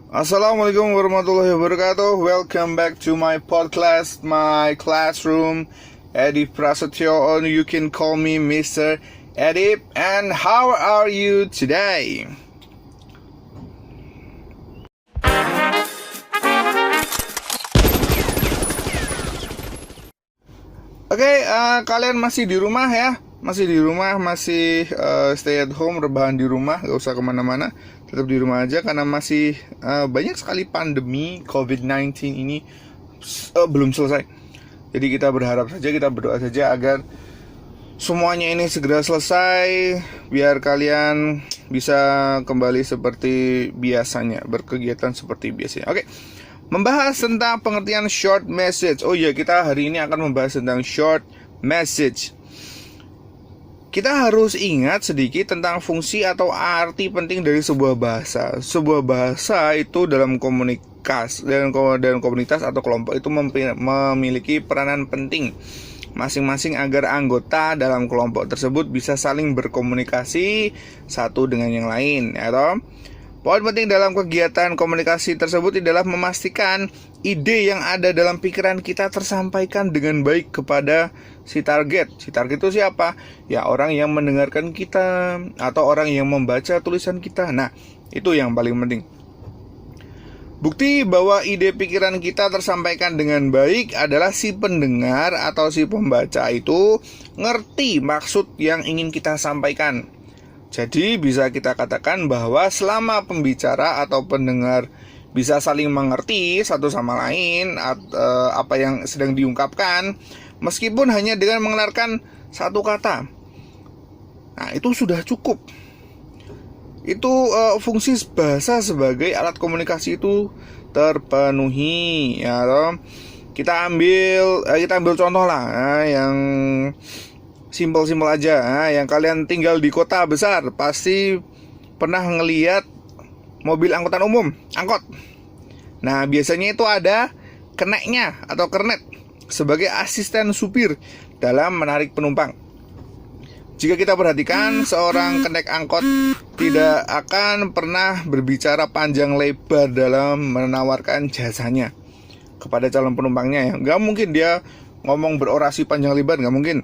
Assalamualaikum warahmatullahi wabarakatuh. Welcome back to my podcast, my classroom. Edip Prasetyo, or you can call me Mr. Edip. And how are you today? Kalian masih di rumah ya? Masih di rumah, masih stay at home, rebahan di rumah, gak usah kemana-mana, tetap di rumah aja karena masih banyak sekali pandemi COVID-19 ini belum selesai. Jadi kita berharap saja, kita berdoa saja agar semuanya ini segera selesai, biar kalian bisa kembali seperti biasanya, berkegiatan seperti biasanya. Membahas tentang pengertian short message. Oh iya, kita hari ini akan membahas tentang short message. Kita harus ingat sedikit tentang fungsi atau arti penting dari sebuah bahasa. Sebuah bahasa itu dalam komunikasi dan komunitas atau kelompok itu memiliki peranan penting masing-masing agar anggota dalam kelompok tersebut bisa saling berkomunikasi satu dengan yang lain, ya toh? Poin penting dalam kegiatan komunikasi tersebut adalah memastikan ide yang ada dalam pikiran kita tersampaikan dengan baik kepada si target. Si target itu siapa? Ya, orang yang mendengarkan kita atau orang yang membaca tulisan kita. Nah, itu yang paling penting. Bukti bahwa ide pikiran kita tersampaikan dengan baik adalah si pendengar atau si pembaca itu ngerti maksud yang ingin kita sampaikan. Jadi bisa kita katakan bahwa selama pembicara atau pendengar bisa saling mengerti satu sama lain apa yang sedang diungkapkan, meskipun hanya dengan mengeluarkan satu kata, nah itu sudah cukup. Itu fungsi bahasa sebagai alat komunikasi itu terpenuhi, ya toh? Kita ambil contoh lah, yang simpel-simpel aja. Yang kalian tinggal di kota besar pasti pernah ngeliat mobil angkutan umum, angkot. Nah, biasanya itu ada keneknya atau kernet sebagai asisten supir dalam menarik penumpang. Jika kita perhatikan, seorang kenek angkot tidak akan pernah berbicara panjang lebar dalam menawarkan jasanya kepada calon penumpangnya, ya. Gak mungkin dia ngomong berorasi panjang lebar, gak mungkin.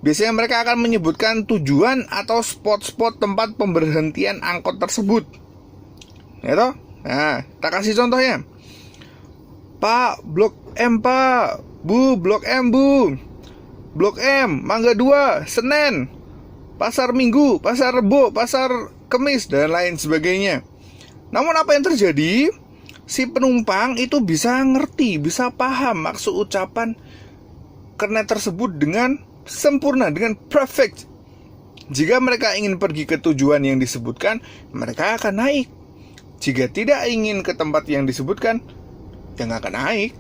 Biasanya mereka akan menyebutkan tujuan atau spot-spot tempat pemberhentian angkot tersebut, ya toh? Nah, kita kasih contohnya. Pak, Blok M Pak. Bu, Blok M Bu. Blok M, Mangga 2, Senen, Pasar Minggu, Pasar Rebo, Pasar Kemis, dan lain sebagainya. Namun apa yang terjadi? Si penumpang itu bisa ngerti, bisa paham maksud ucapan kernet tersebut dengan sempurna, dengan perfect. Jika mereka ingin pergi ke tujuan yang disebutkan, mereka akan naik. Jika tidak ingin ke tempat yang disebutkan, ya nggak akan naik.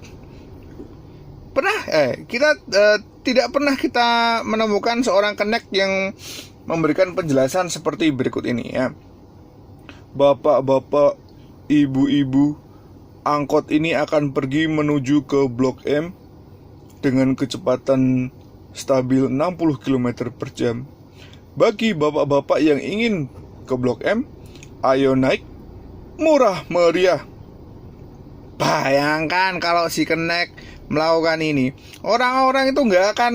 Tidak pernah kita menemukan seorang kenek yang memberikan penjelasan seperti berikut ini, ya. Bapak-bapak, ibu-ibu, angkot ini akan pergi menuju ke Blok M dengan kecepatan stabil 60 km per jam. Bagi bapak-bapak yang ingin ke Blok M, ayo naik, murah meriah. Bayangkan kalau si kenek melakukan ini, orang-orang itu nggak akan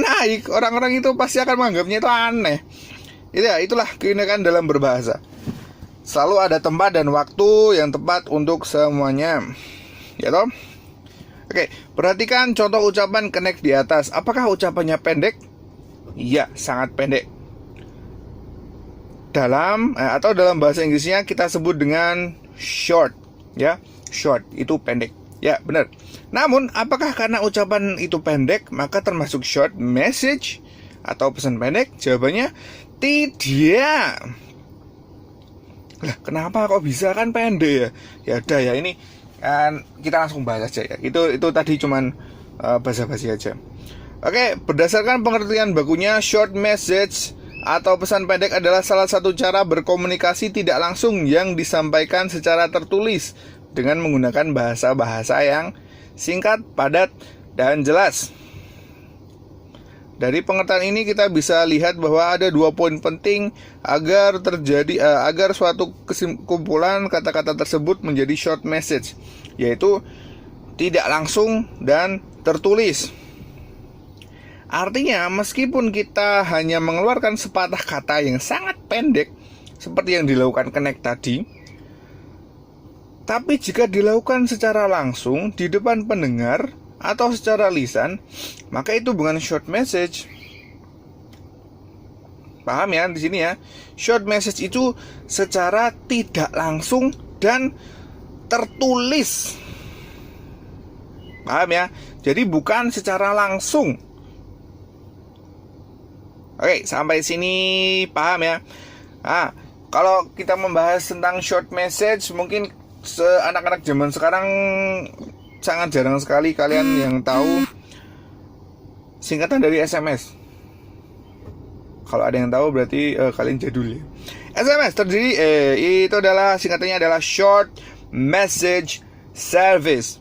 naik. Orang-orang itu pasti akan menganggapnya itu aneh. Itulah keunikan dalam berbahasa. Selalu ada tempat dan waktu yang tepat untuk semuanya, ya toh? Perhatikan contoh ucapan kenek di atas. Apakah ucapannya pendek? Iya, sangat pendek. Dalam bahasa Inggrisnya kita sebut dengan short, ya. Short itu pendek. Ya, benar. Namun, apakah karena ucapan itu pendek maka termasuk short message atau pesan pendek? Jawabannya tidak. Lah, kenapa kok bisa, kan pendek ya? Ya udah ya, ini kan kita langsung bahas aja ya. Itu tadi cuman basa-basi aja. Berdasarkan pengertian bakunya, short message atau pesan pendek adalah salah satu cara berkomunikasi tidak langsung yang disampaikan secara tertulis dengan menggunakan bahasa-bahasa yang singkat, padat, dan jelas. Dari pengertian ini kita bisa lihat bahwa ada 2 poin penting agar agar suatu kesimpulan kata-kata tersebut menjadi short message, yaitu tidak langsung dan tertulis. Artinya meskipun kita hanya mengeluarkan sepatah kata yang sangat pendek seperti yang dilakukan Connect tadi, tapi jika dilakukan secara langsung di depan pendengar atau secara lisan, maka itu bukan short message. Paham ya di sini ya? Short message itu secara tidak langsung dan tertulis. Paham ya? Jadi bukan secara langsung. Oke, sampai sini paham ya? Nah, kalau kita membahas tentang short message, mungkin anak-anak zaman sekarang sangat jarang sekali kalian yang tahu singkatan dari SMS. Kalau ada yang tahu berarti kalian jadul ya. SMS terdiri itu adalah singkatannya adalah Short Message Service.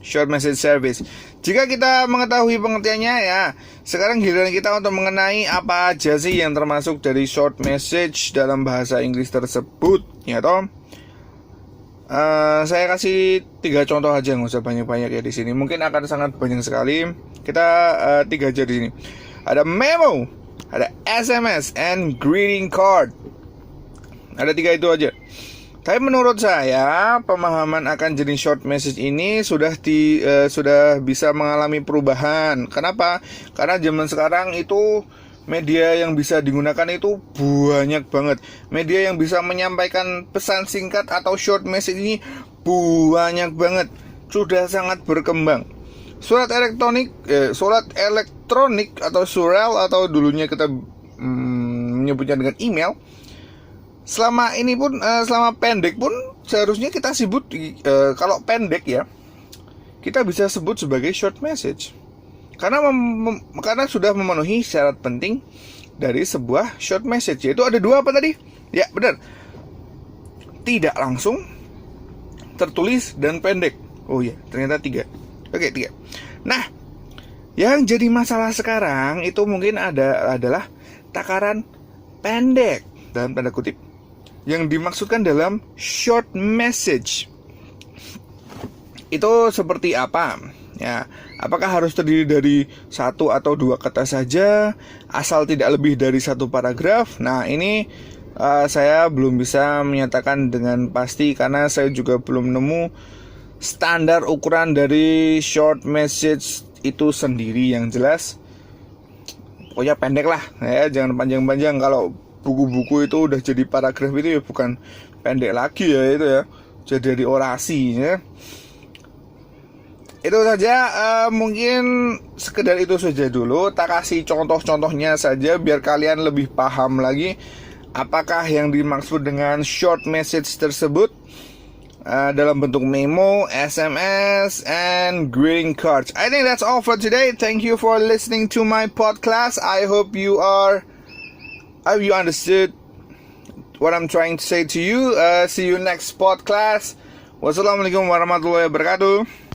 Short Message Service. Jika kita mengetahui pengertiannya ya, sekarang giliran kita untuk mengenai apa aja sih yang termasuk dari short message dalam bahasa Inggris tersebut, ya toh. Saya kasih 3 contoh aja, nggak usah banyak-banyak ya di sini. Mungkin akan sangat banyak sekali. Kita 3 aja di sini. Ada memo, ada SMS, and greeting card. Ada 3 itu aja. Tapi menurut saya pemahaman akan jenis short message ini sudah bisa mengalami perubahan. Kenapa? Karena zaman sekarang itu media yang bisa digunakan itu banyak banget. Media yang bisa menyampaikan pesan singkat atau short message ini banyak banget. Sudah sangat berkembang. Surat elektronik atau surel atau dulunya kita menyebutnya dengan email. Selama ini pun, selama pendek pun seharusnya kita sebut kalau pendek ya, kita bisa sebut sebagai short message. Karena sudah memenuhi syarat penting dari sebuah short message, yaitu ada 2 apa tadi? Ya benar, tidak langsung, tertulis, dan pendek. Oh ya, ternyata 3. Oke, 3. Nah, yang jadi masalah sekarang itu mungkin adalah takaran pendek dalam tanda kutip yang dimaksudkan dalam short message. Itu seperti apa? Ya, apakah harus terdiri dari 1 atau 2 kata saja, asal tidak lebih dari 1 paragraf? Nah, ini saya belum bisa menyatakan dengan pasti karena saya juga belum nemu standar ukuran dari short message itu sendiri. Yang jelas pokoknya pendek lah ya, jangan panjang-panjang. Kalau buku-buku itu udah jadi paragraf itu ya bukan pendek lagi ya, itu ya jadi orasi ya. Itu saja, mungkin sekedar itu saja dulu. Tak kasih contoh-contohnya saja biar kalian lebih paham lagi apakah yang dimaksud dengan short message tersebut dalam bentuk memo, SMS, and greeting cards. I think that's all for today. Thank you for listening to my podcast. I hope you understood what I'm trying to say to you. See you next podcast. Wassalamualaikum warahmatullahi wabarakatuh.